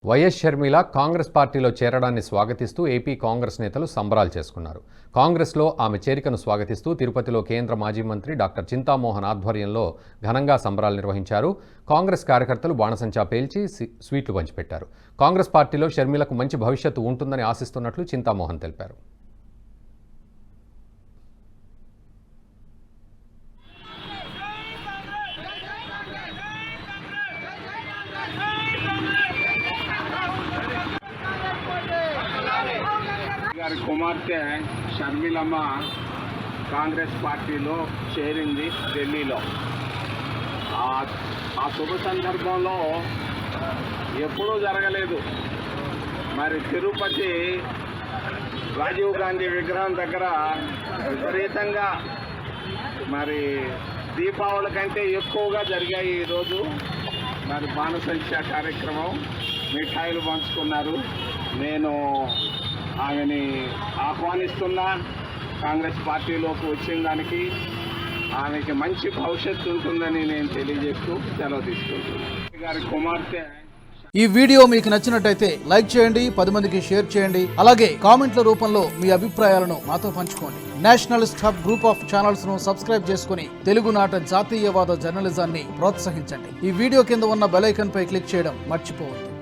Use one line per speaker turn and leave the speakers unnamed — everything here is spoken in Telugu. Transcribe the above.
వైఎస్ షర్మిల కాంగ్రెస్ పార్టీలో చేరడాన్ని స్వాగతిస్తూ ఏపీ కాంగ్రెస్ నేతలు సంబరాలు చేసుకున్నారు. కాంగ్రెస్లో ఆమె చేరికను స్వాగతిస్తూ తిరుపతిలో కేంద్ర మాజీ మంత్రి డాక్టర్ చింతామోహన్ ఆధ్వర్యంలో ఘనంగా సంబరాలు నిర్వహించారు. కాంగ్రెస్ కార్యకర్తలు బాణసంచా పేల్చి స్వీట్లు పంచిపెట్టారు. కాంగ్రెస్ పార్టీలో షర్మిలకు మంచి భవిష్యత్తు ఉంటుందని ఆశిస్తున్నట్లు చింతామోహన్ తెలిపారు.
గారి కుమార్తె షర్మిలమ్మ కాంగ్రెస్ పార్టీలో చేరింది ఢిల్లీలో. ఆ శుభ సందర్భంలో ఎప్పుడూ జరగలేదు. మరి తిరుపతి రాజీవ్ గాంధీ విగ్రహం దగ్గర విపరీతంగా మరి దీపావళి కంటే ఎక్కువగా జరిగాయి ఈరోజు. మరి బాణసంచ కార్యక్రమం, మిఠాయిలు పంచుకున్నారు. నేను ఆమెని ఆహ్వానిస్తున్నా. కాంగ్రెస్ పార్టీలోకి వచ్చిన దానికి ఆమెకి మంచి భవిష్యత్తు ఉంటుందని నేను తెలియజేస్తూ సెలవు తీసుకుంటున్నాను. గారి కుమార్తె.
ఈ వీడియో మీకు నచ్చినట్టయితే లైక్ చేయండి, 10 మందికి షేర్ చేయండి. అలాగే కామెంట్ల రూపంలో మీ అభిప్రాయాలను మాతో పంచుకోండి. Nationalist hub group of channels ను సబ్స్క్రైబ్ చేసుకుని తెలుగునాట జాతీయవాద జర్నలిజాన్ని ప్రోత్సహించండి. ఈ వీడియో కింద ఉన్న బెల్ ఐకాన్ పై క్లిక్ చేయడం మర్చిపోవద్దు.